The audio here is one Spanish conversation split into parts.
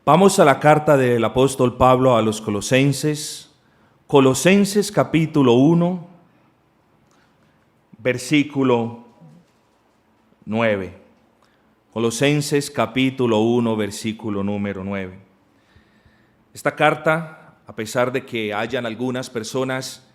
Vamos a la carta del apóstol Pablo a los Colosenses, Colosenses capítulo 1, versículo 9. Colosenses capítulo 1, versículo número 9. Esta carta, a pesar de que hayan algunas personas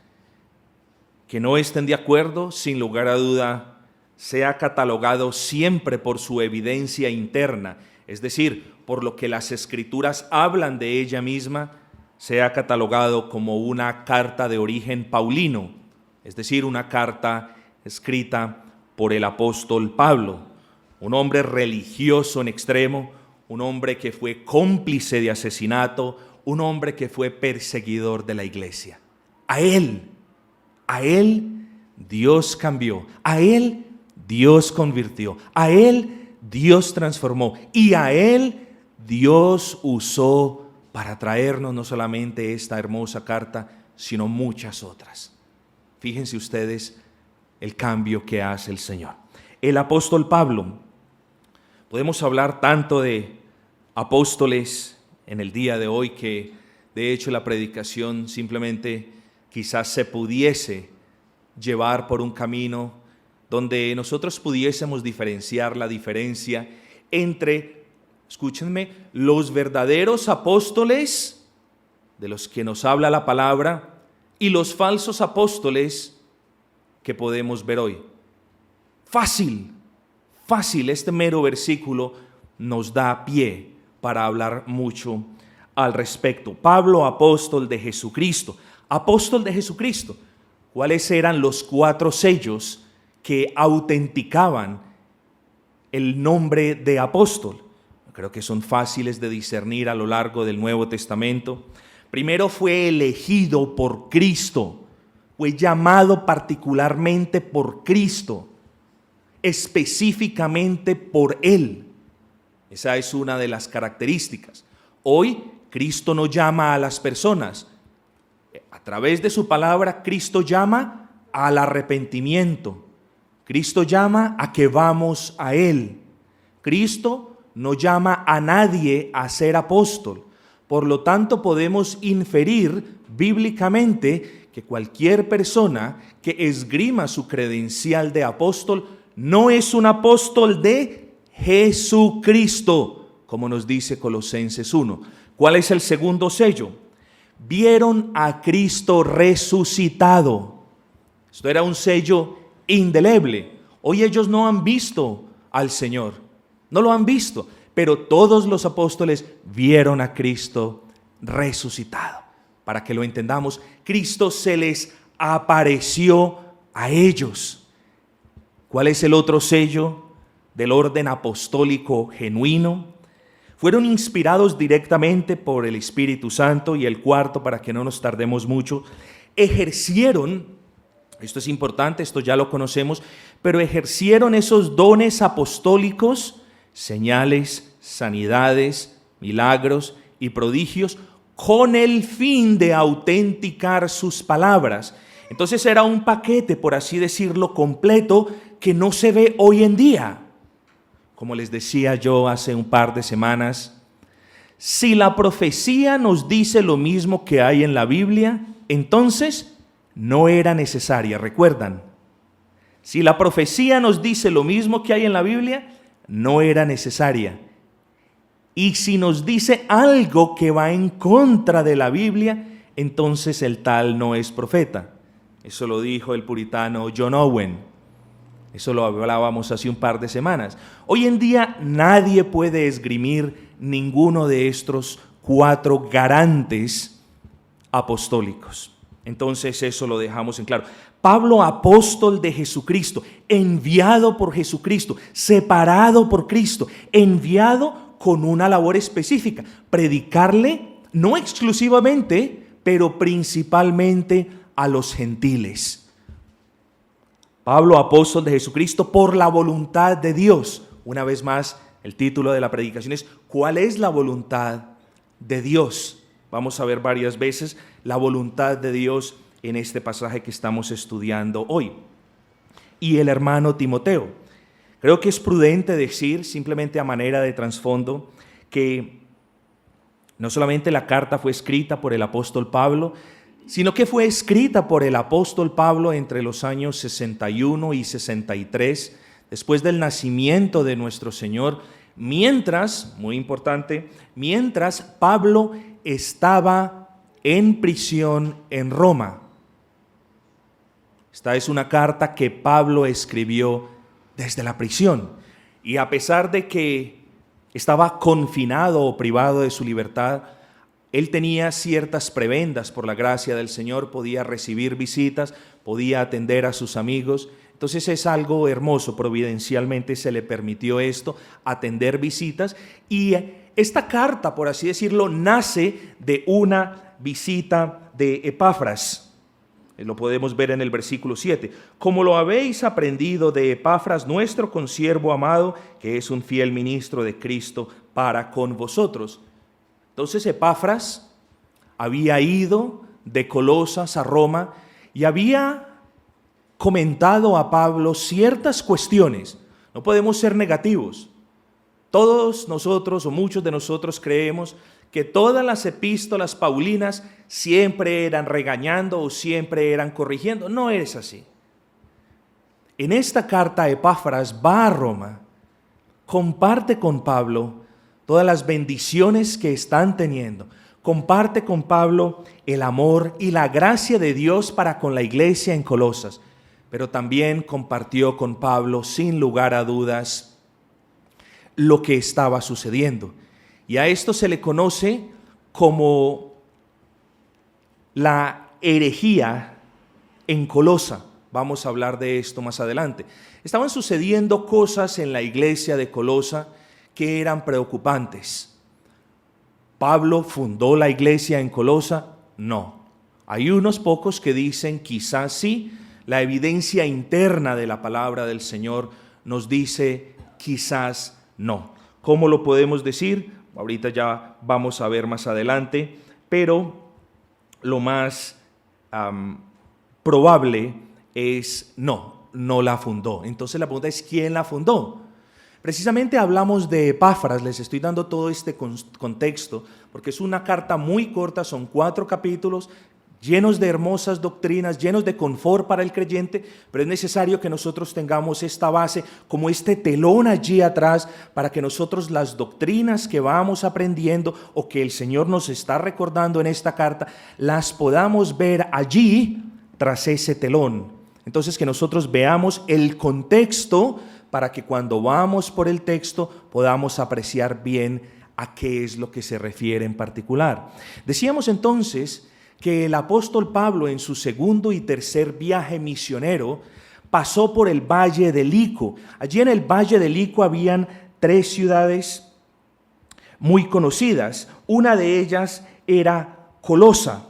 que no estén de acuerdo, sin lugar a duda, se ha catalogado siempre por su evidencia interna, es decir, por lo que las Escrituras hablan de ella misma, se ha catalogado como una carta de origen paulino, es decir, una carta escrita por el apóstol Pablo, un hombre religioso en extremo, un hombre que fue cómplice de asesinato, un hombre que fue perseguidor de la iglesia. A él Dios cambió, a él Dios convirtió, a él Dios transformó y a él Dios usó para traernos no solamente esta hermosa carta, sino muchas otras. Fíjense ustedes el cambio que hace el Señor. El apóstol Pablo, podemos hablar tanto de apóstoles en el día de hoy que de hecho la predicación simplemente quizás se pudiese llevar por un camino donde nosotros pudiésemos diferenciar la diferencia entre, escúchenme, los verdaderos apóstoles de los que nos habla la palabra y los falsos apóstoles que podemos ver hoy. Fácil, este mero versículo nos da pie para hablar mucho al respecto. Pablo, apóstol de Jesucristo. ¿Cuáles eran los 4 sellos que autenticaban el nombre de apóstol? Creo que son fáciles de discernir a lo largo del Nuevo Testamento. Primero, fue elegido por Cristo, fue llamado particularmente por Cristo, específicamente por Él. Esa es una de las características. Hoy Cristo no llama a las personas. A través de su palabra, Cristo llama al arrepentimiento. Cristo llama a que vamos a Él. Cristo no llama a nadie a ser apóstol. Por lo tanto, podemos inferir bíblicamente que cualquier persona que esgrima su credencial de apóstol no es un apóstol de Jesucristo, como nos dice Colosenses 1. ¿Cuál es el segundo sello? Vieron a Cristo resucitado. Esto era un sello indeleble. Hoy ellos no han visto al Señor, no lo han visto, pero todos los apóstoles vieron a Cristo resucitado. Para que lo entendamos, Cristo se les apareció a ellos. ¿Cuál es el otro sello del orden apostólico genuino? Fueron inspirados directamente por el Espíritu Santo. Y el cuarto, para que no nos tardemos mucho, ejercieron, esto es importante, esto ya lo conocemos, pero ejercieron esos dones apostólicos, señales, sanidades, milagros y prodigios, con el fin de autenticar sus palabras. Entonces era un paquete, por así decirlo, completo, que no se ve hoy en día. Como les decía yo hace un par de semanas, si la profecía nos dice lo mismo que hay en la Biblia, entonces no era necesaria. ¿Recuerdan? Si la profecía nos dice lo mismo que hay en la Biblia, no era necesaria. Y si nos dice algo que va en contra de la Biblia, entonces el tal no es profeta. Eso lo dijo el puritano John Owen. Eso lo hablábamos hace un par de semanas. Hoy en día nadie puede esgrimir ninguno de estos 4 garantes apostólicos. Entonces eso lo dejamos en claro. Pablo, apóstol de Jesucristo, enviado por Jesucristo, separado por Cristo, enviado con una labor específica: predicarle no exclusivamente, pero principalmente a los gentiles. Pablo, apóstol de Jesucristo, por la voluntad de Dios. Una vez más, el título de la predicación es ¿cuál es la voluntad de Dios? Vamos a ver varias veces la voluntad de Dios en este pasaje que estamos estudiando hoy. Y el hermano Timoteo. Creo que es prudente decir, simplemente a manera de trasfondo, que No solamente la carta fue escrita por el apóstol Pablo, sino que fue escrita por el apóstol Pablo entre los años 61 y 63, después del nacimiento de nuestro Señor, mientras, muy importante, mientras Pablo estaba en prisión en Roma. Esta es una carta que Pablo escribió desde la prisión, y a pesar de que estaba confinado o privado de su libertad, él tenía ciertas prebendas por la gracia del Señor, podía recibir visitas, podía atender a sus amigos. Entonces es algo hermoso, providencialmente se le permitió esto, atender visitas, y esta carta, por así decirlo, nace de una visita de Epafras. Lo podemos ver en el versículo 7. Como lo habéis aprendido de Epafras, nuestro consiervo amado, que es un fiel ministro de Cristo para con vosotros. Entonces Epafras había ido de Colosas a Roma y había comentado a Pablo ciertas cuestiones. No podemos ser negativos. Todos nosotros o muchos de nosotros creemos que todas las epístolas paulinas siempre eran regañando o siempre eran corrigiendo. No es así. En esta carta Epafras va a Roma, comparte con Pablo todas las bendiciones que están teniendo, comparte con Pablo el amor y la gracia de Dios para con la iglesia en Colosas, pero también compartió con Pablo, sin lugar a dudas, lo que estaba sucediendo. Y a esto se le conoce como la herejía en Colosa. Vamos a hablar de esto más adelante. Estaban sucediendo cosas en la iglesia de Colosa que eran preocupantes. ¿Pablo fundó la iglesia en Colosa? No. Hay unos pocos que dicen quizás sí. La evidencia interna de la palabra del Señor nos dice quizás no. ¿Cómo lo podemos decir? Ahorita ya vamos a ver más adelante, pero lo más probable es no la fundó. Entonces la pregunta es, ¿quién la fundó? Precisamente hablamos de Epafras, les estoy dando todo este contexto, porque es una carta muy corta, son 4 capítulos, llenos de hermosas doctrinas, llenos de confort para el creyente, pero es necesario que nosotros tengamos esta base, como este telón allí atrás, para que nosotros las doctrinas que vamos aprendiendo o que el Señor nos está recordando en esta carta, las podamos ver allí tras ese telón. Entonces que nosotros veamos el contexto para que cuando vamos por el texto podamos apreciar bien a qué es lo que se refiere en particular. Decíamos entonces que el apóstol Pablo en su segundo y tercer viaje misionero pasó por el valle de Lico. Allí en el valle de Lico habían 3 ciudades muy conocidas. Una de ellas era Colosa.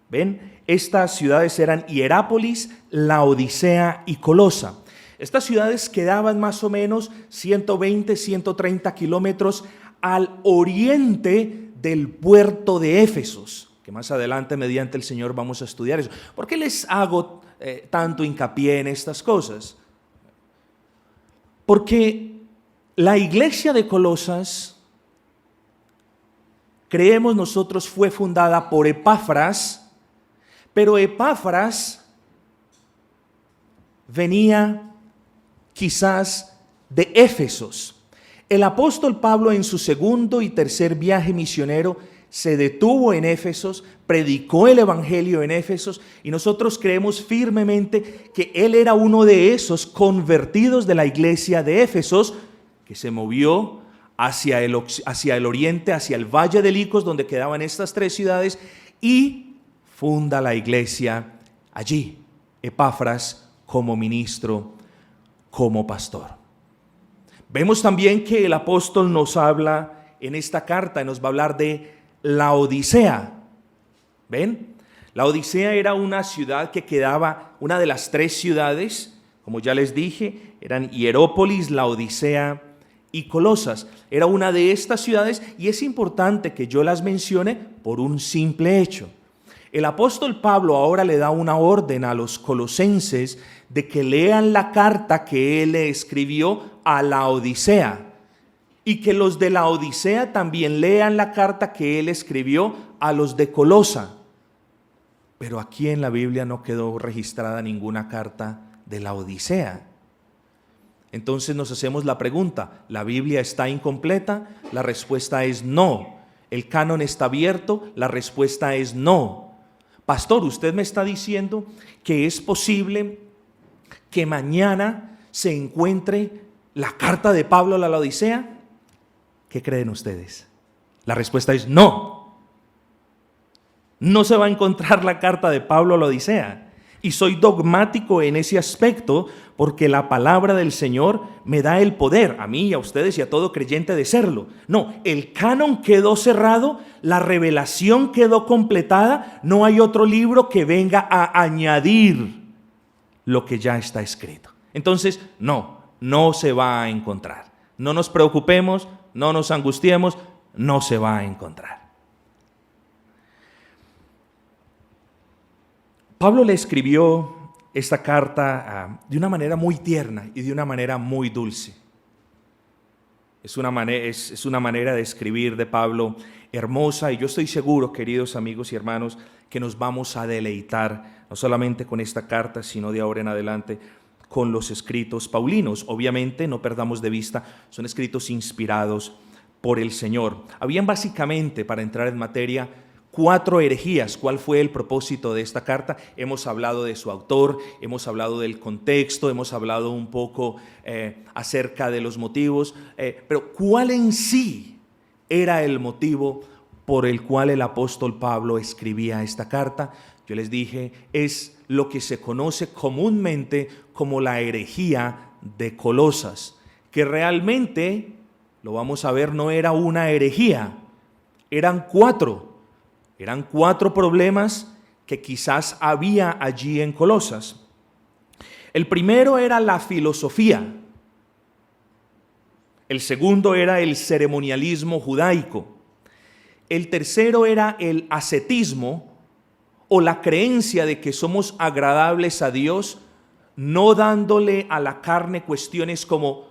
¿Ven? Estas ciudades eran Hierápolis, Laodicea y Colosa. Estas ciudades quedaban más o menos 120, 130 kilómetros al oriente del puerto de Éfesos, que más adelante mediante el Señor vamos a estudiar eso. ¿Por qué les hago tanto hincapié en estas cosas? Porque la iglesia de Colosas, creemos nosotros, fue fundada por Epafras, pero Epafras venía quizás de Éfesos. El apóstol Pablo en su segundo y tercer viaje misionero se detuvo en Éfesos, predicó el evangelio en Éfesos, y nosotros creemos firmemente que él era uno de esos convertidos de la iglesia de Éfesos que se movió hacia el oriente, hacia el valle de Licos, donde quedaban estas 3 ciudades, y funda la iglesia allí, Epafras como ministro, como pastor. Vemos también que el apóstol nos habla en esta carta, nos va a hablar de Laodicea. ¿Ven? Laodicea era una ciudad que quedaba, una de las 3 ciudades, como ya les dije, eran Hierápolis, Laodicea y Colosas. Era una de estas ciudades, y es importante que yo las mencione por un simple hecho. El apóstol Pablo ahora le da una orden a los colosenses de que lean la carta que él le escribió a Laodicea. y que los de la Odisea también lean la carta que él escribió a los de Colosa. Pero aquí en la Biblia no quedó registrada ninguna carta de la Odisea. Entonces nos hacemos la pregunta, ¿la Biblia está incompleta? La respuesta es no. ¿El canon está abierto? La respuesta es no. Pastor, usted me está diciendo que es posible que mañana se encuentre la carta de Pablo a la Odisea. ¿Qué creen ustedes? La respuesta es no. No se va a encontrar la carta de Pablo a la Odisea. Y soy dogmático en ese aspecto porque la palabra del Señor me da el poder, a mí y a ustedes y a todo creyente, de serlo. No, el canon quedó cerrado, la revelación quedó completada, no hay otro libro que venga a añadir lo que ya está escrito. Entonces, no se va a encontrar. No nos preocupemos, no nos angustiemos, no se va a encontrar. Pablo le escribió esta carta de una manera muy tierna y de una manera muy dulce. Es una manera de escribir de Pablo hermosa, y yo estoy seguro, queridos amigos y hermanos, que nos vamos a deleitar no solamente con esta carta, sino de ahora en adelante con los escritos paulinos. Obviamente, no perdamos de vista, son escritos inspirados por el Señor. Habían básicamente, para entrar en materia, 4 herejías. ¿Cuál fue el propósito de esta carta? Hemos hablado de su autor, hemos hablado del contexto, hemos hablado un poco acerca de los motivos, pero ¿cuál en sí era el motivo por el cual el apóstol Pablo escribía esta carta? Yo les dije, es lo que se conoce comúnmente como la herejía de Colosas, que realmente, lo vamos a ver, no era una herejía, eran 4. Eran 4 problemas que quizás había allí en Colosas. El primero era la filosofía. El segundo era el ceremonialismo judaico. El tercero era el ascetismo, o la creencia de que somos agradables a Dios, no dándole a la carne cuestiones como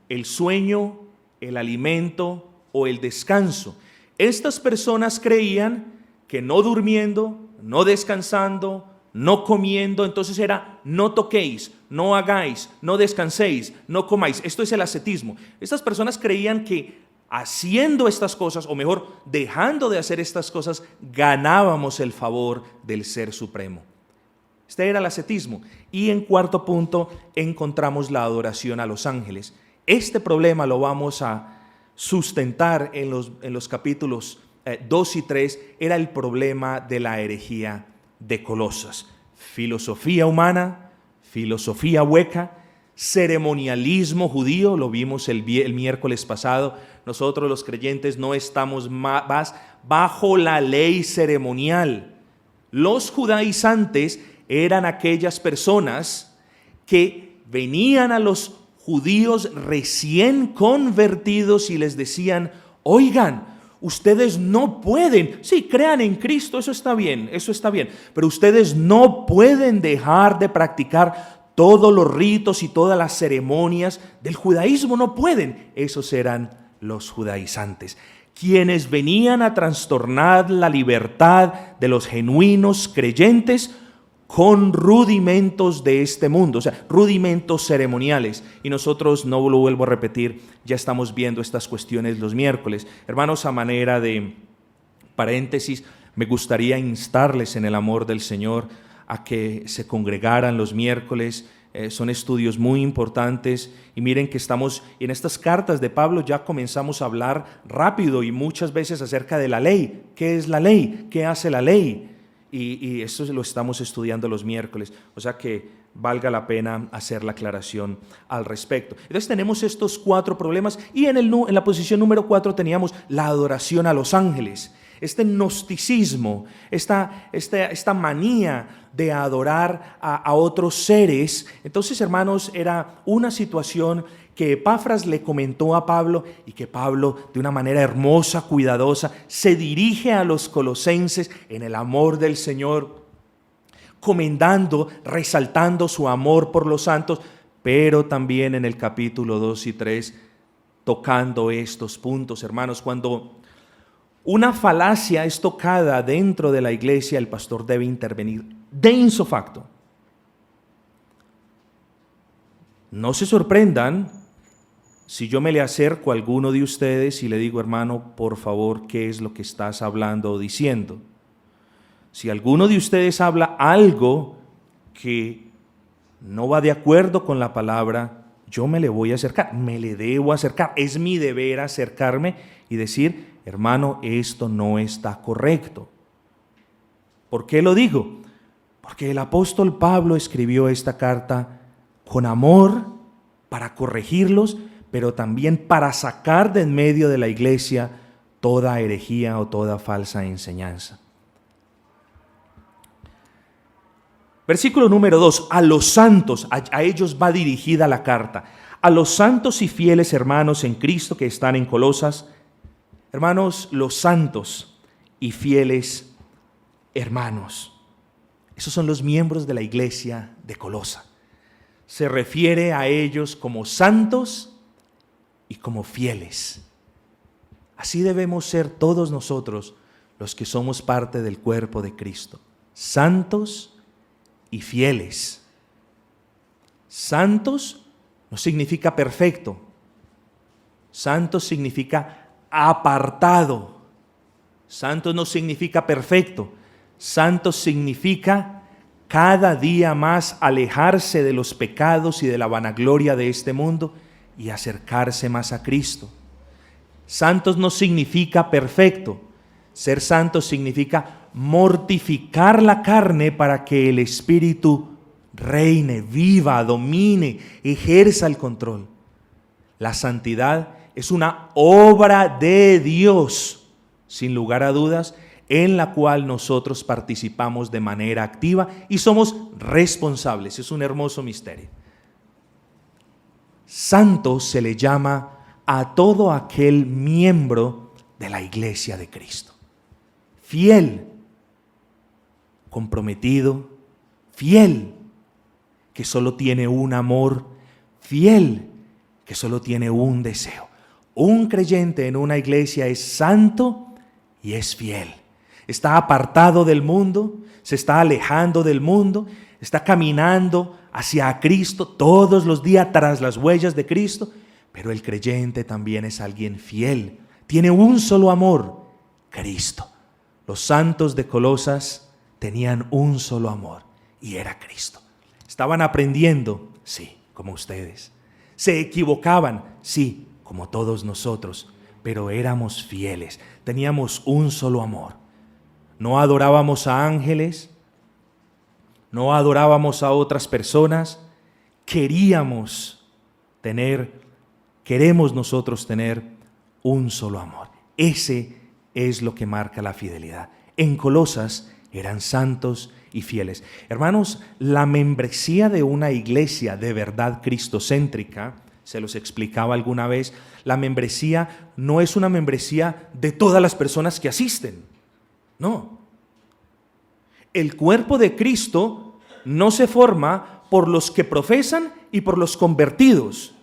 el sueño, el alimento o el descanso. Estas personas creían que no durmiendo, no descansando, no comiendo, entonces era no toquéis, no hagáis, no descanséis, no comáis. Esto es el ascetismo. Estas personas creían que haciendo estas cosas, o mejor, dejando de hacer estas cosas, ganábamos el favor del Ser Supremo. Este era el ascetismo. Y en cuarto punto encontramos la adoración a los ángeles. Este problema lo vamos a sustentar en los capítulos 2 y 3, era el problema de la herejía de Colosas. Filosofía humana, filosofía hueca, ceremonialismo judío, lo vimos el miércoles pasado. Nosotros los creyentes no estamos más bajo la ley ceremonial. Los judaizantes eran aquellas personas que venían a los judíos recién convertidos y les decían, oigan, ustedes no pueden, sí, crean en Cristo, eso está bien, pero ustedes no pueden dejar de practicar todos los ritos y todas las ceremonias del judaísmo, no pueden. Esos eran los judaizantes, quienes venían a trastornar la libertad de los genuinos creyentes con rudimentos de este mundo, o sea, rudimentos ceremoniales. Y nosotros, no lo vuelvo a repetir, ya estamos viendo estas cuestiones los miércoles. Hermanos, a manera de paréntesis, me gustaría instarles en el amor del Señor a que se congregaran los miércoles. Son estudios muy importantes, y miren que estamos en estas cartas de Pablo, ya comenzamos a hablar rápido y muchas veces acerca de la ley. ¿Qué es la ley? ¿Qué hace la ley? Y eso lo estamos estudiando los miércoles, o sea que valga la pena hacer la aclaración al respecto. Entonces tenemos estos 4 problemas, y en la posición número 4 teníamos la adoración a los ángeles, este gnosticismo, esta manía de adorar a otros seres. Entonces, hermanos, era una situación que Epafras le comentó a Pablo, y que Pablo, de una manera hermosa, cuidadosa, se dirige a los colosenses en el amor del Señor, comendando, resaltando su amor por los santos, pero también en el capítulo 2 y 3 tocando estos puntos, hermanos. Cuando una falacia es tocada dentro de la iglesia, el pastor debe intervenir de ipso facto. No se sorprendan si yo me le acerco a alguno de ustedes y le digo: hermano, por favor, ¿qué es lo que estás hablando o diciendo? Si alguno de ustedes habla algo que no va de acuerdo con la palabra, yo me le voy a acercar, me le debo acercar. Es mi deber acercarme y decir: hermano, esto no está correcto. ¿Por qué lo digo? Porque el apóstol Pablo escribió esta carta con amor para corregirlos, pero también para sacar de en medio de la iglesia toda herejía o toda falsa enseñanza. Versículo número 2, a los santos, a ellos va dirigida la carta. A los santos y fieles hermanos en Cristo que están en Colosas. Hermanos, los santos y fieles hermanos. Esos son los miembros de la iglesia de Colosa. Se refiere a ellos como santos y como fieles. Así debemos ser todos nosotros los que somos parte del cuerpo de Cristo. Santos y fieles. Santos no significa perfecto. Santos significa apartado. Santos no significa perfecto. Santos significa cada día más alejarse de los pecados y de la vanagloria de este mundo y acercarse más a Cristo. Santos no significa perfecto. Ser santo significa mortificar la carne para que el Espíritu reine, viva, domine, ejerza el control. La santidad es una obra de Dios, sin lugar a dudas, en la cual nosotros participamos de manera activa y somos responsables. Es un hermoso misterio. Santo se le llama a todo aquel miembro de la iglesia de Cristo. Fiel, comprometido, fiel, que solo tiene un amor, fiel, que solo tiene un deseo. Un creyente en una iglesia es santo y es fiel. Está apartado del mundo, se está alejando del mundo, está caminando hacia Cristo todos los días tras las huellas de Cristo, pero el creyente también es alguien fiel, tiene un solo amor, Cristo. Los santos de Colosas tenían un solo amor y era Cristo. Estaban aprendiendo, sí, como ustedes. Se equivocaban, sí, como todos nosotros, pero éramos fieles, teníamos un solo amor. No adorábamos a ángeles, no adorábamos a otras personas, queremos nosotros tener un solo amor. Ese es lo que marca la fidelidad. En Colosas eran santos y fieles. Hermanos, la membresía de una iglesia de verdad cristocéntrica, se los explicaba alguna vez, la membresía no es una membresía de todas las personas que asisten. No. El cuerpo de Cristo no se forma por los que profesan y por los convertidos.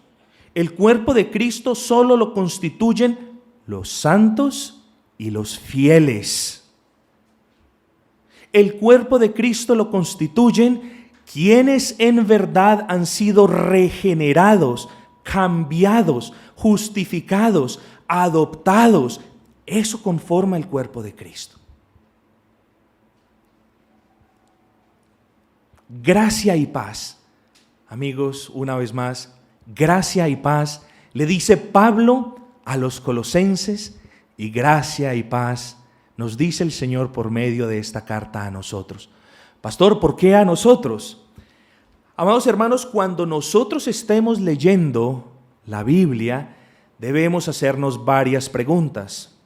El cuerpo de Cristo solo lo constituyen los santos y los fieles. El cuerpo de Cristo lo constituyen quienes en verdad han sido regenerados, cambiados, justificados, adoptados. Eso conforma el cuerpo de Cristo. Gracia y paz. Amigos, una vez más, gracia y paz le dice Pablo a los colosenses, y gracia y paz nos dice el Señor por medio de esta carta a nosotros. Pastor, ¿por qué a nosotros? Amados hermanos, cuando nosotros estemos leyendo la Biblia, debemos hacernos varias preguntas.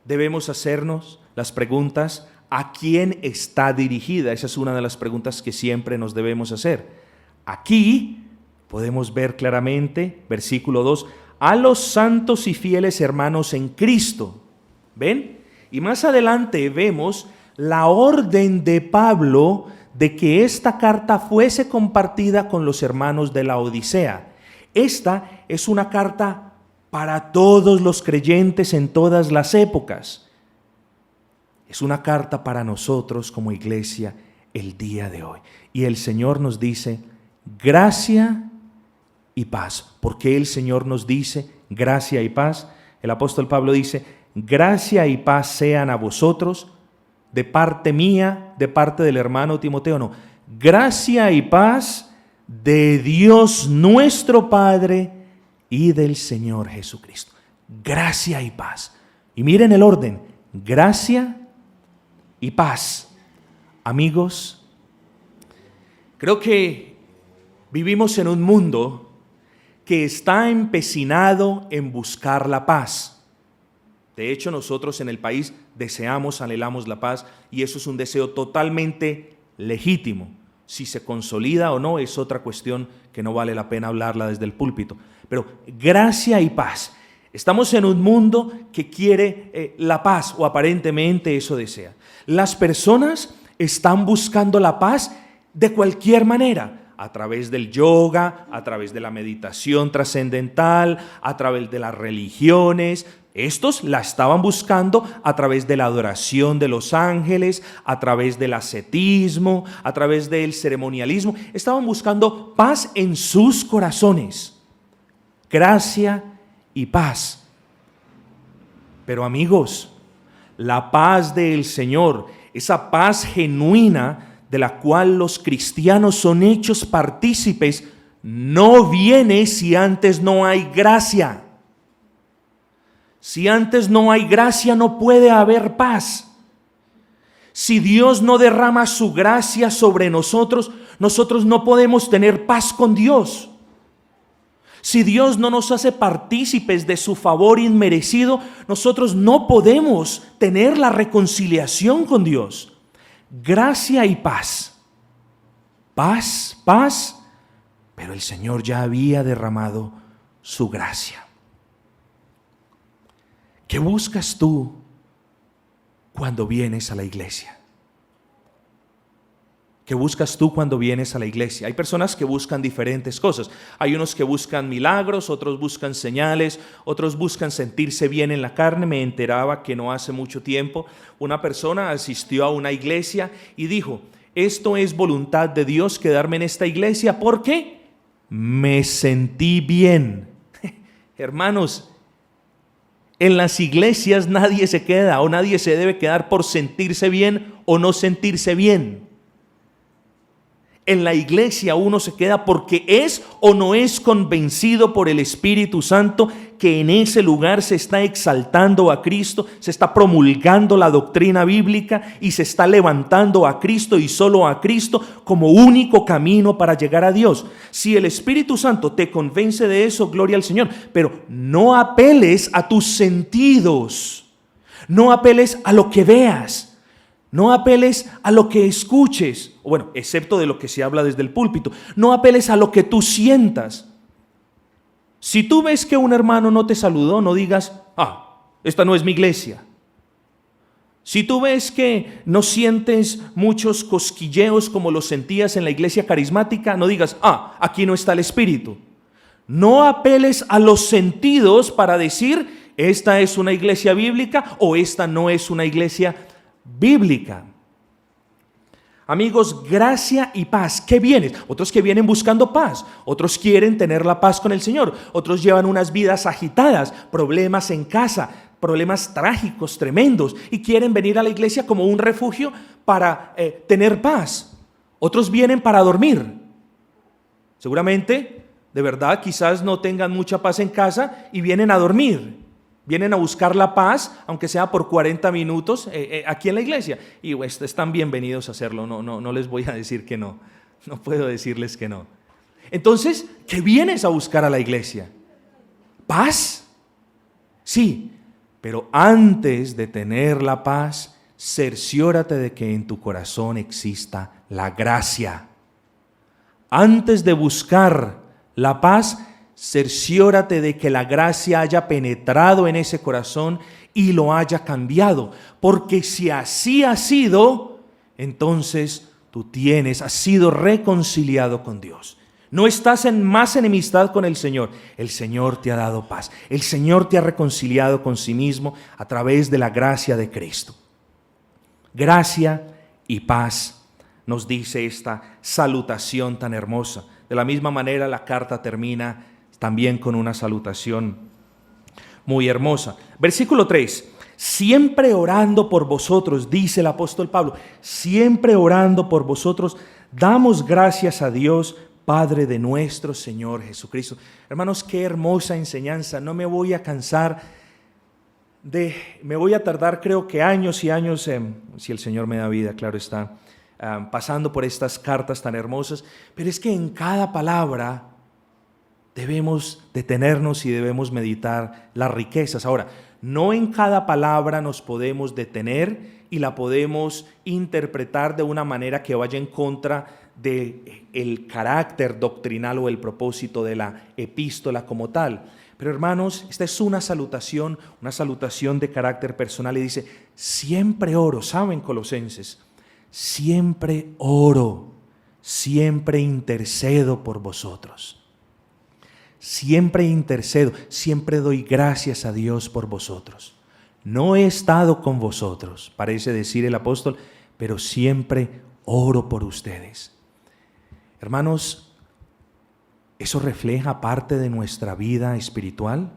Debemos hacernos las preguntas: ¿a quién está dirigida? Esa es una de las preguntas que siempre nos debemos hacer. Aquí podemos ver claramente, versículo 2, a los santos y fieles hermanos en Cristo. ¿Ven? Y más adelante vemos la orden de Pablo de que esta carta fuese compartida con los hermanos de la Odisea. Esta es una carta para todos los creyentes en todas las épocas. Es una carta para nosotros como iglesia el día de hoy. Y el Señor nos dice, gracia y paz. ¿Por qué el Señor nos dice gracia y paz? El apóstol Pablo dice, gracia y paz sean a vosotros, de parte mía, de parte del hermano Timoteo. No, gracia y paz de Dios nuestro Padre y del Señor Jesucristo. Gracia y paz. Y miren el orden, gracia y paz. Amigos, creo que vivimos en un mundo que está empecinado en buscar la paz. De hecho, nosotros en el país deseamos, anhelamos la paz, y eso es un deseo totalmente legítimo. Si se consolida o no es otra cuestión que no vale la pena hablarla desde el púlpito. Pero gracia y paz. Estamos en un mundo que quiere la paz, o aparentemente eso desea. Las personas están buscando la paz de cualquier manera, a través del yoga, a través de la meditación trascendental, a través de las religiones. Estos la estaban buscando a través de la adoración de los ángeles, a través del ascetismo, a través del ceremonialismo. Estaban buscando paz en sus corazones. Gracia y paz. Pero amigos, la paz del Señor, esa paz genuina de la cual los cristianos son hechos partícipes, no viene si antes no hay gracia. Si antes no hay gracia, no puede haber paz. Si Dios no derrama su gracia sobre nosotros, nosotros no podemos tener paz con Dios. Si Dios no nos hace partícipes de su favor inmerecido, nosotros no podemos tener la reconciliación con Dios. Gracia y paz. Paz, paz, pero el Señor ya había derramado su gracia. ¿Qué buscas tú cuando vienes a la iglesia? ¿Qué buscas tú cuando vienes a la iglesia? Hay personas que buscan diferentes cosas. Hay unos que buscan milagros, otros buscan señales, otros buscan sentirse bien en la carne. Me enteraba que no hace mucho tiempo una persona asistió a una iglesia y dijo, esto es voluntad de Dios quedarme en esta iglesia porque me sentí bien. Hermanos, en las iglesias nadie se queda o nadie se debe quedar por sentirse bien o no sentirse bien. En la iglesia uno se queda porque es o no es convencido por el Espíritu Santo que en ese lugar se está exaltando a Cristo, se está promulgando la doctrina bíblica y se está levantando a Cristo y solo a Cristo como único camino para llegar a Dios. Si el Espíritu Santo te convence de eso, gloria al Señor, pero no apeles a tus sentidos, no apeles a lo que veas. No apeles a lo que escuches, bueno, excepto de lo que se habla desde el púlpito. No apeles a lo que tú sientas. Si tú ves que un hermano no te saludó, no digas, esta no es mi iglesia. Si tú ves que no sientes muchos cosquilleos como los sentías en la iglesia carismática, no digas, aquí no está el Espíritu. No apeles a los sentidos para decir, esta es una iglesia bíblica o esta no es una iglesia bíblica. Amigos, gracia y paz. ¿Qué vienes? Otros que vienen buscando paz, otros quieren tener la paz con el Señor, otros llevan unas vidas agitadas, problemas en casa, problemas trágicos, tremendos, y quieren venir a la iglesia como un refugio para tener paz. Otros vienen para dormir. Seguramente, de verdad, quizás no tengan mucha paz en casa y vienen a dormir. Vienen a buscar la paz, aunque sea por 40 minutos, aquí en la iglesia. Y están bienvenidos a hacerlo, no les voy a decir que no. No puedo decirles que no. Entonces, ¿qué vienes a buscar a la iglesia? ¿Paz? Sí, pero antes de tener la paz, cerciórate de que en tu corazón exista la gracia. Antes de buscar la paz, cerciórate de que la gracia haya penetrado en ese corazón y lo haya cambiado. Porque si así ha sido, entonces tú has sido reconciliado con Dios. No estás en más enemistad con el Señor. El Señor te ha dado paz. El Señor te ha reconciliado con sí mismo a través de la gracia de Cristo. Gracia y paz, nos dice esta salutación tan hermosa. De la misma manera, la carta termina también con una salutación muy hermosa. Versículo 3. Siempre orando por vosotros, dice el apóstol Pablo, siempre orando por vosotros, damos gracias a Dios, Padre de nuestro Señor Jesucristo. Hermanos, qué hermosa enseñanza. No me voy a cansar me voy a tardar creo que años y años, si el Señor me da vida, claro está, pasando por estas cartas tan hermosas, pero es que en cada palabra debemos detenernos y debemos meditar las riquezas. Ahora, no en cada palabra nos podemos detener y la podemos interpretar de una manera que vaya en contra del carácter doctrinal o el propósito de la epístola como tal. Pero hermanos, esta es una salutación de carácter personal y dice, siempre oro, ¿saben, Colosenses? Siempre oro, siempre intercedo por vosotros. Siempre intercedo, siempre doy gracias a Dios por vosotros. No he estado con vosotros, parece decir el apóstol, pero siempre oro por ustedes. Hermanos, ¿eso refleja parte de nuestra vida espiritual?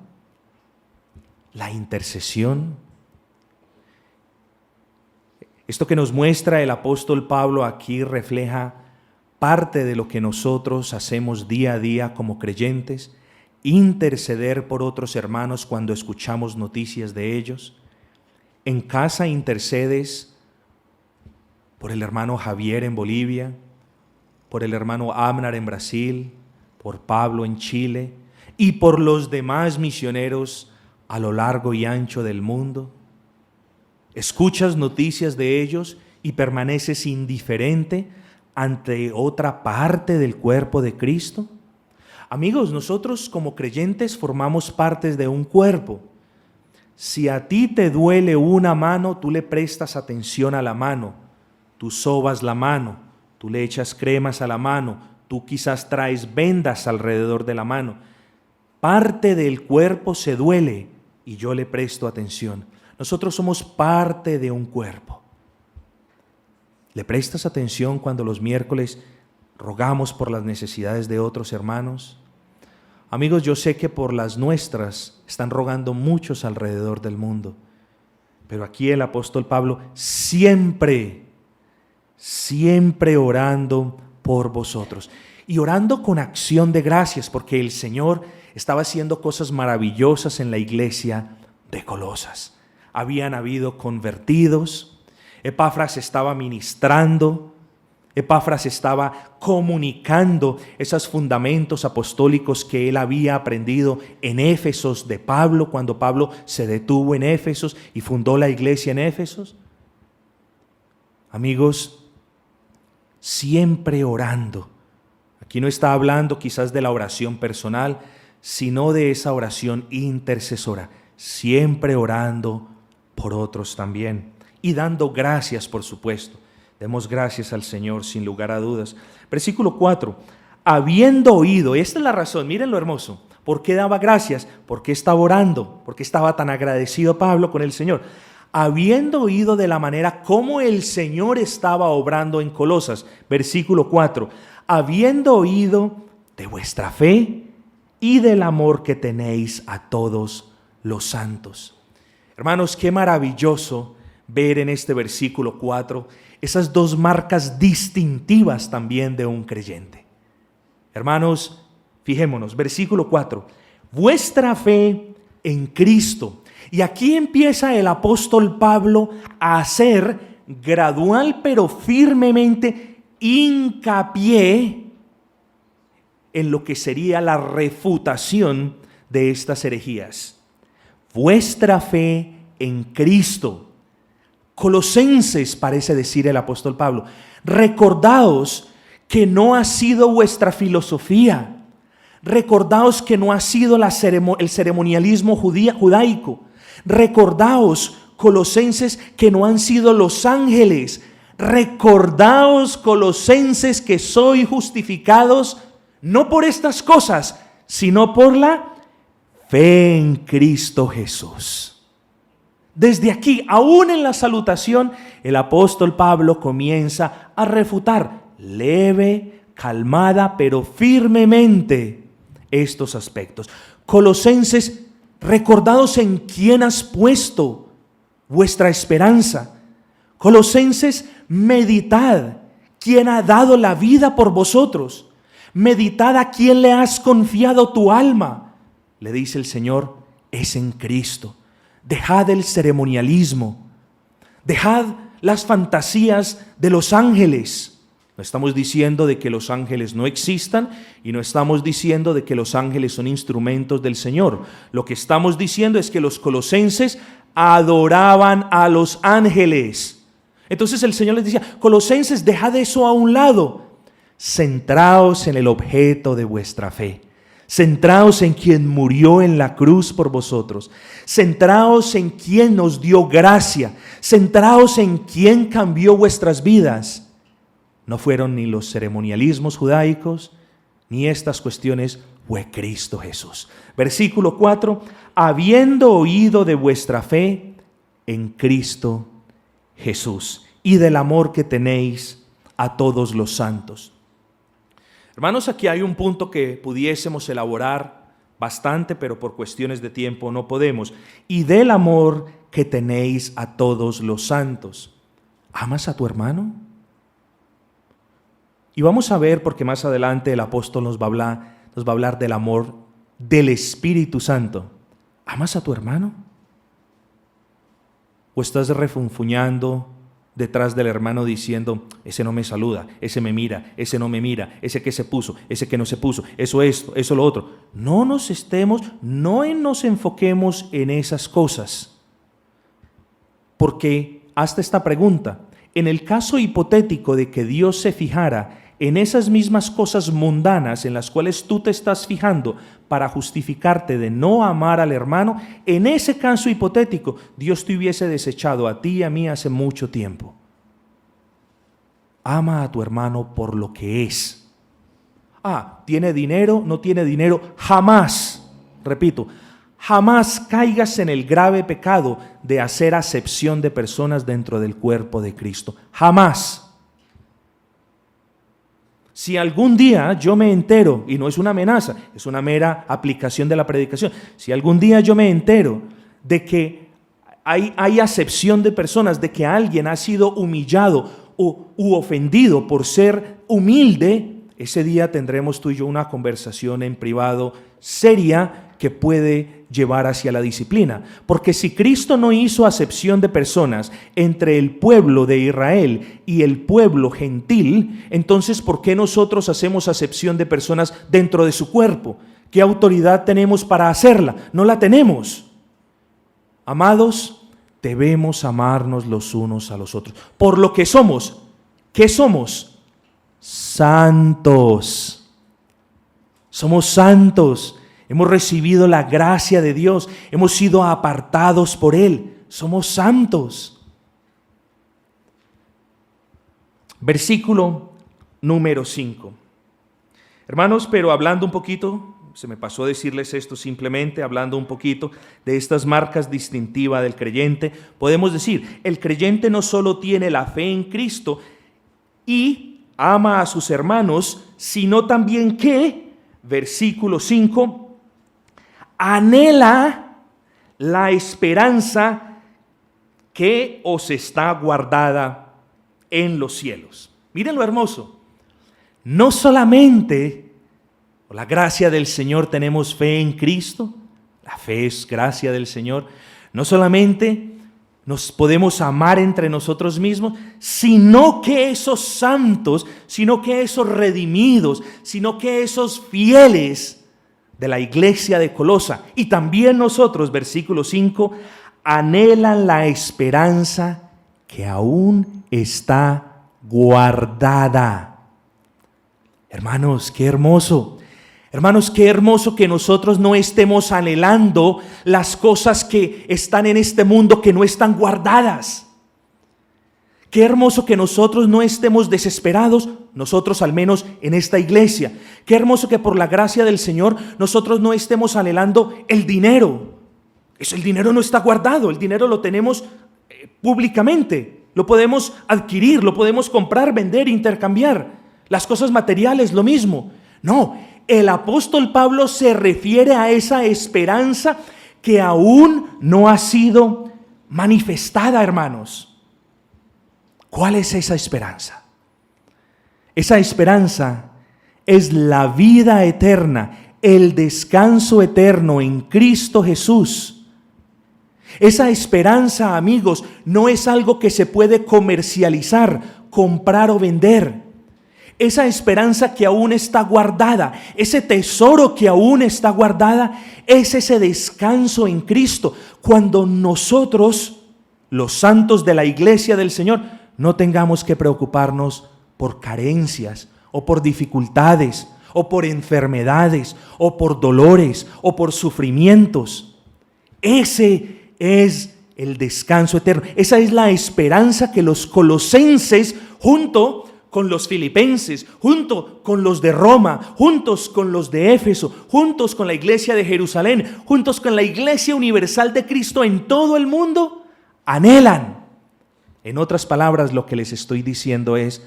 La intercesión. Esto que nos muestra el apóstol Pablo aquí refleja parte de lo que nosotros hacemos día a día como creyentes, interceder por otros hermanos cuando escuchamos noticias de ellos. En casa intercedes por el hermano Javier en Bolivia, por el hermano Abner en Brasil, por Pablo en Chile y por los demás misioneros a lo largo y ancho del mundo. Escuchas noticias de ellos y permaneces indiferente ante otra parte del cuerpo de Cristo. Amigos, nosotros como creyentes formamos partes de un cuerpo. Si a ti te duele una mano, tú le prestas atención a la mano, tú sobas la mano, tú le echas cremas a la mano, tú quizás traes vendas alrededor de la mano. Parte del cuerpo se duele y yo le presto atención. Nosotros somos parte de un cuerpo. ¿Le prestas atención cuando los miércoles rogamos por las necesidades de otros hermanos? Amigos, yo sé que por las nuestras están rogando muchos alrededor del mundo, pero aquí el apóstol Pablo siempre orando por vosotros y orando con acción de gracias, porque el Señor estaba haciendo cosas maravillosas en la iglesia de Colosas. Habían habido convertidos, Epafras estaba ministrando, Epafras estaba comunicando esos fundamentos apostólicos que él había aprendido en Éfesos de Pablo, cuando Pablo se detuvo en Éfesos y fundó la iglesia en Éfesos. Amigos, siempre orando. Aquí no está hablando quizás de la oración personal, sino de esa oración intercesora, siempre orando por otros también y dando gracias, por supuesto. Demos gracias al Señor sin lugar a dudas. Versículo 4, habiendo oído, esta es la razón, miren lo hermoso, ¿por qué daba gracias? ¿Por qué estaba orando? ¿Por qué estaba tan agradecido Pablo con el Señor? Habiendo oído de la manera como el Señor estaba obrando en Colosas, versículo 4, habiendo oído de vuestra fe y del amor que tenéis a todos los santos. Hermanos, qué maravilloso ver en este versículo 4 esas dos marcas distintivas también de un creyente. Hermanos, fijémonos, versículo 4, vuestra fe en Cristo. Y aquí empieza el apóstol Pablo a hacer gradual pero firmemente hincapié en lo que sería la refutación de estas herejías. Vuestra fe en Cristo. Colosenses, parece decir el apóstol Pablo, recordaos que no ha sido vuestra filosofía, recordaos que no ha sido el ceremonialismo judaico, recordaos, Colosenses, que no han sido los ángeles, recordaos, Colosenses, que sois justificados no por estas cosas, sino por la fe en Cristo Jesús. Desde aquí, aún en la salutación, el apóstol Pablo comienza a refutar leve, calmada, pero firmemente estos aspectos. Colosenses, recordados en quién has puesto vuestra esperanza. Colosenses, meditad quién ha dado la vida por vosotros. Meditad a quién le has confiado tu alma. Le dice el Señor, es en Cristo. Dejad el ceremonialismo. Dejad las fantasías de los ángeles. No estamos diciendo de que los ángeles no existan y no estamos diciendo de que los ángeles son instrumentos del Señor. Lo que estamos diciendo es que los colosenses adoraban a los ángeles. Entonces el Señor les decía, colosenses, dejad eso a un lado. Centraos en el objeto de vuestra fe. Centraos en quien murió en la cruz por vosotros. Centraos en quien nos dio gracia. Centraos en quien cambió vuestras vidas. No fueron ni los ceremonialismos judaicos, ni estas cuestiones, fue Cristo Jesús. Versículo 4, habiendo oído de vuestra fe en Cristo Jesús y del amor que tenéis a todos los santos. Hermanos, aquí hay un punto que pudiésemos elaborar bastante, pero por cuestiones de tiempo no podemos. Y del amor que tenéis a todos los santos. ¿Amas a tu hermano? Y vamos a ver, porque más adelante el apóstol nos va a hablar del amor del Espíritu Santo. ¿Amas a tu hermano? ¿O estás refunfuñando detrás del hermano diciendo, ese no me saluda, ese me mira, ese no me mira, ese que se puso, ese que no se puso, eso esto, eso lo otro? No nos enfoquemos en esas cosas. Porque hazte esta pregunta. En el caso hipotético de que Dios se fijara en esas mismas cosas mundanas en las cuales tú te estás fijando para justificarte de no amar al hermano, en ese caso hipotético, Dios te hubiese desechado a ti y a mí hace mucho tiempo. Ama a tu hermano por lo que es. ¿Tiene dinero? ¿No tiene dinero? Jamás, repito, jamás caigas en el grave pecado de hacer acepción de personas dentro del cuerpo de Cristo. Jamás. Si algún día yo me entero, y no es una amenaza, es una mera aplicación de la predicación, si algún día yo me entero de que hay acepción de personas, de que alguien ha sido humillado u ofendido por ser humilde, ese día tendremos tú y yo una conversación en privado seria que puede llevar hacia la disciplina. Porque si Cristo no hizo acepción de personas entre el pueblo de Israel y el pueblo gentil, entonces ¿por qué nosotros hacemos acepción de personas dentro de su cuerpo? ¿Qué autoridad tenemos para hacerla? No la tenemos. Amados, debemos amarnos los unos a los otros. Por lo que somos. ¿Qué somos? Santos. Somos santos. Hemos recibido la gracia de Dios. Hemos sido apartados por Él. Somos santos. Versículo número 5. Hermanos, pero hablando un poquito, se me pasó decirles esto simplemente, hablando un poquito de estas marcas distintivas del creyente, podemos decir, el creyente no solo tiene la fe en Cristo y ama a sus hermanos, sino también que, versículo 5, anhela la esperanza que os está guardada en los cielos. Miren lo hermoso. No solamente por la gracia del Señor tenemos fe en Cristo, la fe es gracia del Señor, no solamente nos podemos amar entre nosotros mismos, sino que esos santos, sino que esos redimidos, sino que esos fieles de la iglesia de Colosa y también nosotros, versículo 5, anhelan la esperanza que aún está guardada. Hermanos, qué hermoso. Hermanos, qué hermoso que nosotros no estemos anhelando las cosas que están en este mundo que no están guardadas. Qué hermoso que nosotros no estemos desesperados, nosotros al menos en esta iglesia. Qué hermoso que por la gracia del Señor nosotros no estemos anhelando el dinero. El dinero no está guardado, el dinero lo tenemos públicamente. Lo podemos adquirir, lo podemos comprar, vender, intercambiar. Las cosas materiales, lo mismo. No, el apóstol Pablo se refiere a esa esperanza que aún no ha sido manifestada, hermanos. ¿Cuál es esa esperanza? Esa esperanza es la vida eterna, el descanso eterno en Cristo Jesús. Esa esperanza, amigos, no es algo que se puede comercializar, comprar o vender. Esa esperanza que aún está guardada, ese tesoro que aún está guardada, es ese descanso en Cristo. Cuando nosotros, los santos de la iglesia del Señor, no tengamos que preocuparnos por carencias o por dificultades o por enfermedades o por dolores o por sufrimientos. Ese es el descanso eterno. Esa es la esperanza que los colosenses, junto con los filipenses, junto con los de Roma, juntos con los de Éfeso, juntos con la iglesia de Jerusalén, juntos con la iglesia universal de Cristo en todo el mundo, anhelan. En otras palabras, lo que les estoy diciendo es: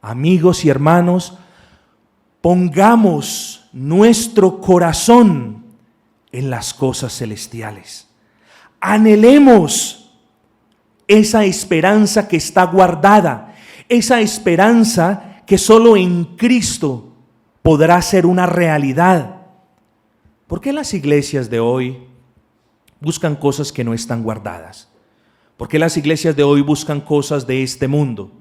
amigos y hermanos, pongamos nuestro corazón en las cosas celestiales. Anhelemos esa esperanza que está guardada, esa esperanza que solo en Cristo podrá ser una realidad. ¿Por qué las iglesias de hoy buscan cosas que no están guardadas? ¿Por qué las iglesias de hoy buscan cosas de este mundo?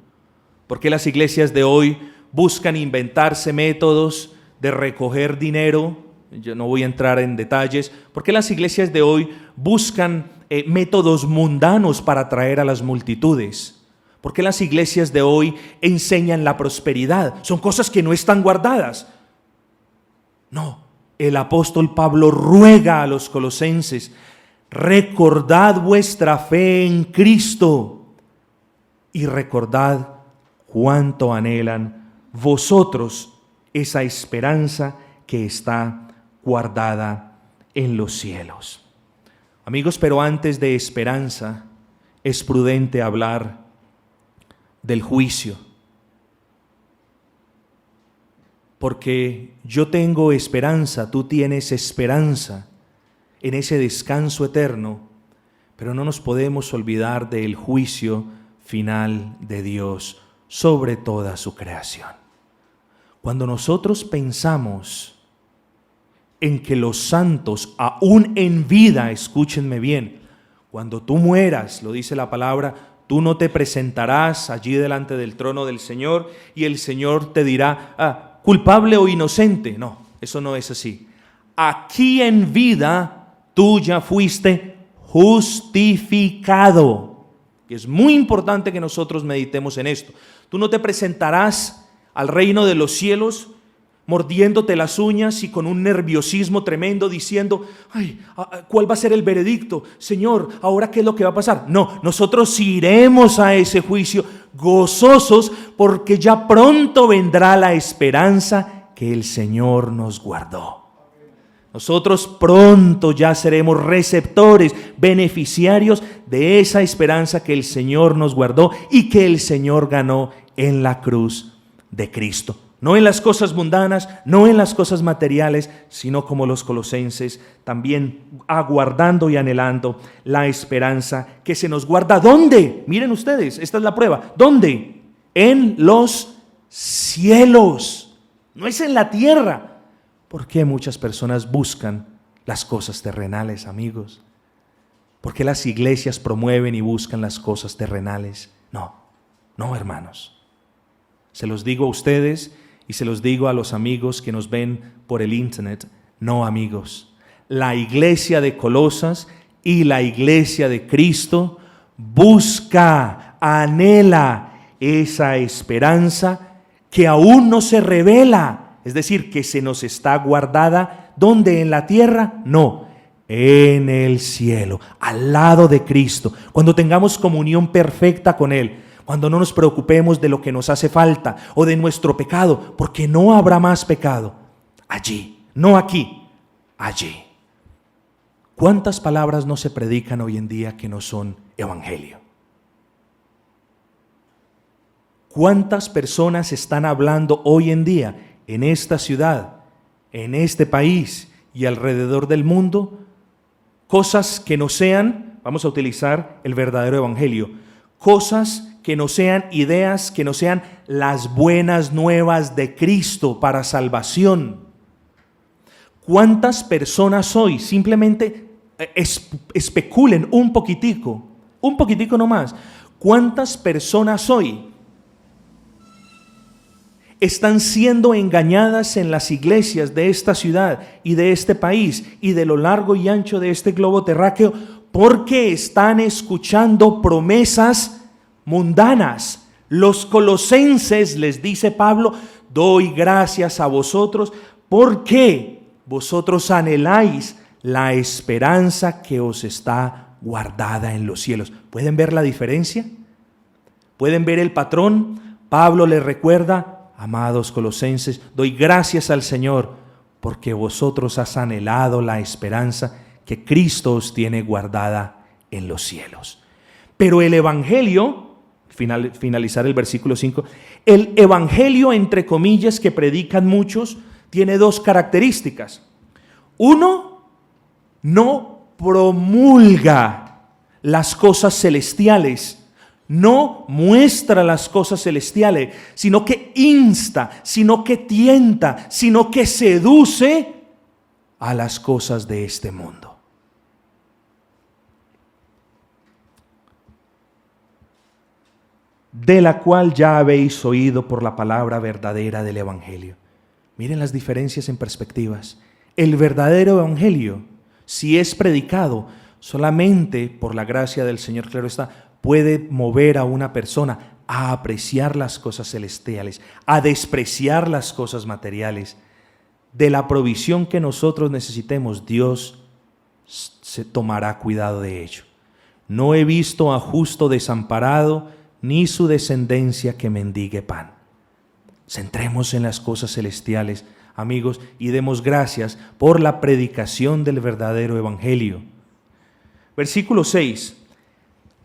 ¿Por qué las iglesias de hoy buscan inventarse métodos de recoger dinero? Yo no voy a entrar en detalles. ¿Por qué las iglesias de hoy buscan métodos mundanos para atraer a las multitudes? ¿Por qué las iglesias de hoy enseñan la prosperidad? Son cosas que no están guardadas. No, el apóstol Pablo ruega a los colosenses: recordad vuestra fe en Cristo y recordad cuánto anhelan vosotros esa esperanza que está guardada en los cielos. Amigos, pero antes de esperanza es prudente hablar del juicio, porque yo tengo esperanza, tú tienes esperanza en ese descanso eterno, pero no nos podemos olvidar del juicio final de Dios sobre toda su creación. Cuando nosotros pensamos en que los santos, aún en vida, escúchenme bien, cuando tú mueras, lo dice la palabra, tú no te presentarás allí delante del trono del Señor y el Señor te dirá, culpable o inocente. No, eso no es así. Aquí en vida tú ya fuiste justificado. Y es muy importante que nosotros meditemos en esto. Tú no te presentarás al reino de los cielos mordiéndote las uñas y con un nerviosismo tremendo diciendo: ay, ¿cuál va a ser el veredicto? Señor, ¿ahora qué es lo que va a pasar? No, nosotros iremos a ese juicio gozosos porque ya pronto vendrá la esperanza que el Señor nos guardó. Nosotros pronto ya seremos receptores, beneficiarios de esa esperanza que el Señor nos guardó y que el Señor ganó en la cruz de Cristo. No en las cosas mundanas, no en las cosas materiales, sino como los colosenses, también aguardando y anhelando la esperanza que se nos guarda. ¿Dónde? Miren ustedes, esta es la prueba. ¿Dónde? En los cielos. No es en la tierra. ¿Por qué muchas personas buscan las cosas terrenales, amigos? ¿Por qué las iglesias promueven y buscan las cosas terrenales? No, hermanos. Se los digo a ustedes y se los digo a los amigos que nos ven por el internet. No, amigos. La iglesia de Colosas y la iglesia de Cristo busca, anhela esa esperanza que aún no se revela. Es decir, que se nos está guardada. ¿Dónde? ¿En la tierra? No, en el cielo, al lado de Cristo. Cuando tengamos comunión perfecta con Él, cuando no nos preocupemos de lo que nos hace falta o de nuestro pecado, porque no habrá más pecado allí, no aquí, allí. ¿Cuántas palabras no se predican hoy en día que no son evangelio? ¿Cuántas personas están hablando hoy en día en esta ciudad, en este país y alrededor del mundo? Cosas que no sean, vamos a utilizar el verdadero evangelio, cosas que no sean ideas, que no sean las buenas nuevas de Cristo para salvación. ¿Cuántas personas hoy simplemente especulen un poquitico nomás? ¿Cuántas personas hoy están siendo engañadas en las iglesias de esta ciudad y de este país y de lo largo y ancho de este globo terráqueo porque están escuchando promesas mundanas? Los colosenses, les dice Pablo, doy gracias a vosotros porque vosotros anheláis la esperanza que os está guardada en los cielos. ¿Pueden ver la diferencia? ¿Pueden ver el patrón? Pablo les recuerda: amados colosenses, doy gracias al Señor porque vosotros has anhelado la esperanza que Cristo os tiene guardada en los cielos. Pero el evangelio, finalizar el versículo 5, el evangelio, entre comillas, que predican muchos, tiene dos características. Uno, no promulga las cosas celestiales, no muestra las cosas celestiales, sino que insta, sino que tienta, sino que seduce a las cosas de este mundo. De la cual ya habéis oído por la palabra verdadera del evangelio. Miren las diferencias en perspectivas. El verdadero evangelio, si es predicado solamente por la gracia del Señor, claro está, puede mover a una persona a apreciar las cosas celestiales, a despreciar las cosas materiales. De la provisión que nosotros necesitemos, Dios se tomará cuidado de ello. No he visto a justo desamparado, ni su descendencia que mendigue pan. Centremos en las cosas celestiales, amigos, y demos gracias por la predicación del verdadero evangelio. Versículo 6,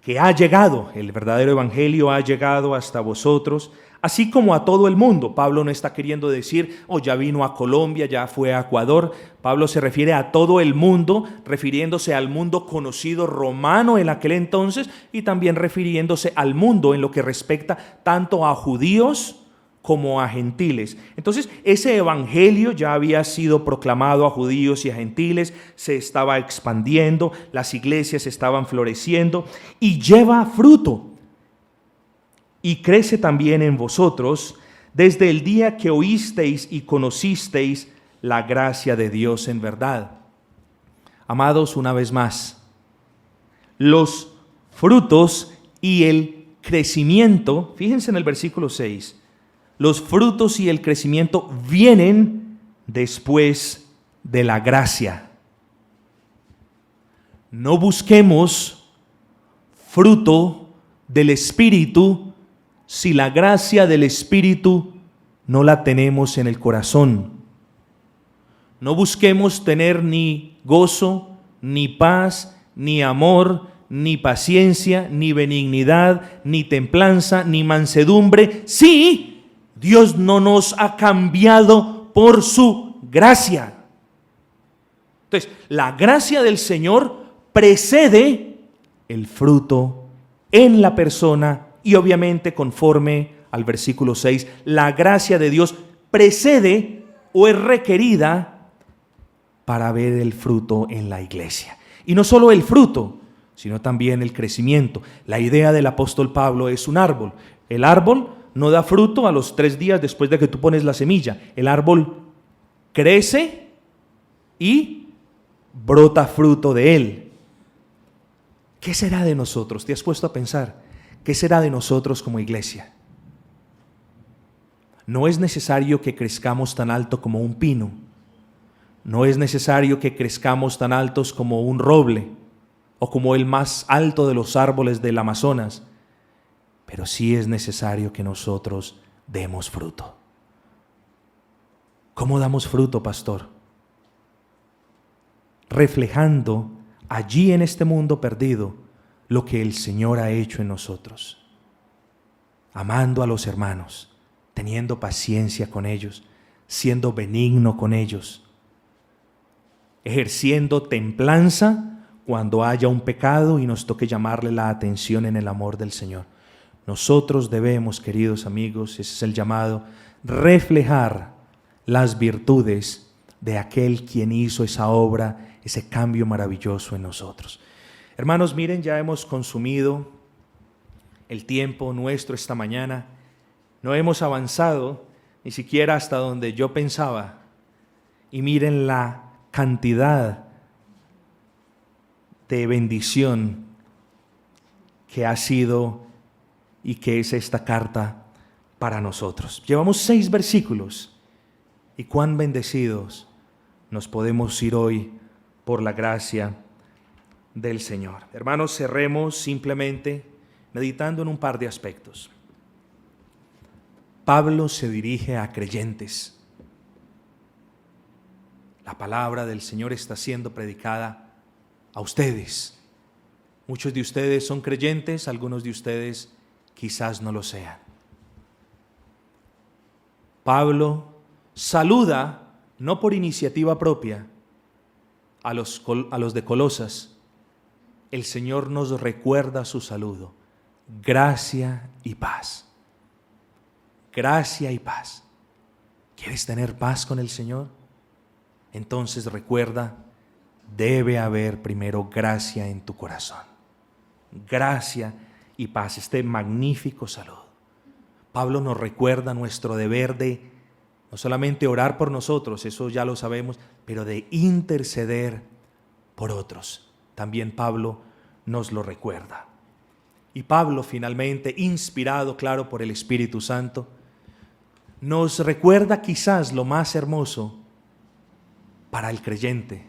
que ha llegado, el verdadero evangelio ha llegado hasta vosotros, así como a todo el mundo. Pablo no está queriendo decir, ya vino a Colombia, ya fue a Ecuador. Pablo se refiere a todo el mundo, refiriéndose al mundo conocido romano en aquel entonces y también refiriéndose al mundo en lo que respecta tanto a judíos como a gentiles. Entonces, ese evangelio ya había sido proclamado a judíos y a gentiles, se estaba expandiendo, las iglesias estaban floreciendo y lleva fruto. Y crece también en vosotros desde el día que oísteis y conocisteis la gracia de Dios en verdad. Amados, una vez más, los frutos y el crecimiento, fíjense en el versículo 6, los frutos y el crecimiento vienen después de la gracia. No busquemos fruto del Espíritu si la gracia del Espíritu no la tenemos en el corazón. No busquemos tener ni gozo, ni paz, ni amor, ni paciencia, ni benignidad, ni templanza, ni mansedumbre, si Dios no nos ha cambiado por su gracia. Entonces, la gracia del Señor precede el fruto en la persona y obviamente conforme al versículo 6, la gracia de Dios precede o es requerida para ver el fruto en la iglesia. Y no solo el fruto, sino también el crecimiento. La idea del apóstol Pablo es un árbol. El árbol no da fruto a los 3 días después de que tú pones la semilla. El árbol crece y brota fruto de él. ¿Qué será de nosotros? ¿Te has puesto a pensar? ¿Qué será de nosotros como iglesia? No es necesario que crezcamos tan alto como un pino. No es necesario que crezcamos tan altos como un roble o como el más alto de los árboles del Amazonas. pero sí es necesario que nosotros demos fruto. ¿Cómo damos fruto, pastor? Reflejando allí en este mundo perdido lo que el Señor ha hecho en nosotros. Amando a los hermanos, teniendo paciencia con ellos, siendo benigno con ellos, ejerciendo templanza cuando haya un pecado y nos toque llamarle la atención en el amor del Señor. Nosotros debemos, queridos amigos, ese es el llamado, reflejar las virtudes de aquel quien hizo esa obra, ese cambio maravilloso en nosotros. Hermanos, miren, ya hemos consumido el tiempo nuestro esta mañana. No hemos avanzado ni siquiera hasta donde yo pensaba. Y miren la cantidad de bendición que ha sido y que es esta carta para nosotros. Llevamos 6 versículos y cuán bendecidos nos podemos ir hoy por la gracia del Señor. Hermanos, cerremos simplemente meditando en un par de aspectos. Pablo se dirige a creyentes. La palabra del Señor está siendo predicada a ustedes. Muchos de ustedes son creyentes, algunos de ustedes quizás no lo sean. Pablo saluda, no por iniciativa propia, a los de Colosas. El Señor nos recuerda su saludo. Gracia y paz. Gracia y paz. ¿Quieres tener paz con el Señor? Entonces recuerda, debe haber primero gracia en tu corazón. Gracia y paz, este magnífico saludo. Pablo nos recuerda nuestro deber de no solamente orar por nosotros, eso ya lo sabemos, pero de interceder por otros. También Pablo nos lo recuerda. Y Pablo, finalmente, inspirado, claro, por el Espíritu Santo, nos recuerda quizás lo más hermoso para el creyente,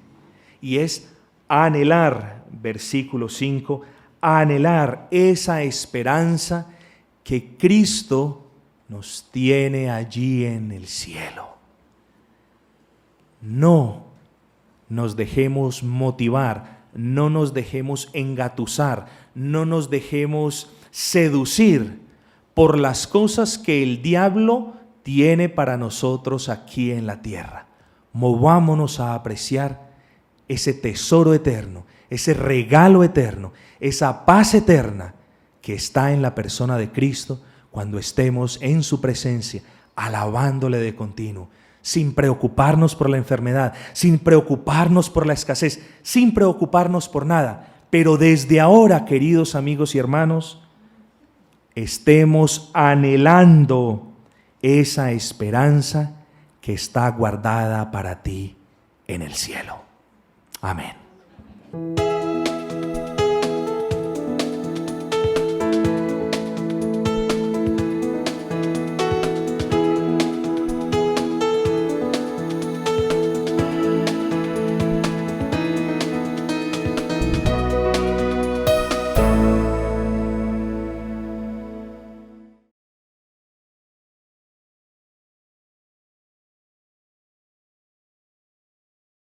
y es anhelar, versículo 5, anhelar esa esperanza que Cristo nos tiene allí en el cielo. No nos dejemos motivar, no nos dejemos engatusar, no nos dejemos seducir por las cosas que el diablo tiene para nosotros aquí en la tierra. Movámonos a apreciar ese tesoro eterno, ese regalo eterno, esa paz eterna que está en la persona de Cristo cuando estemos en su presencia, alabándole de continuo, sin preocuparnos por la enfermedad, sin preocuparnos por la escasez, sin preocuparnos por nada. Pero desde ahora, queridos amigos y hermanos, estemos anhelando esa esperanza que está guardada para ti en el cielo. Amén.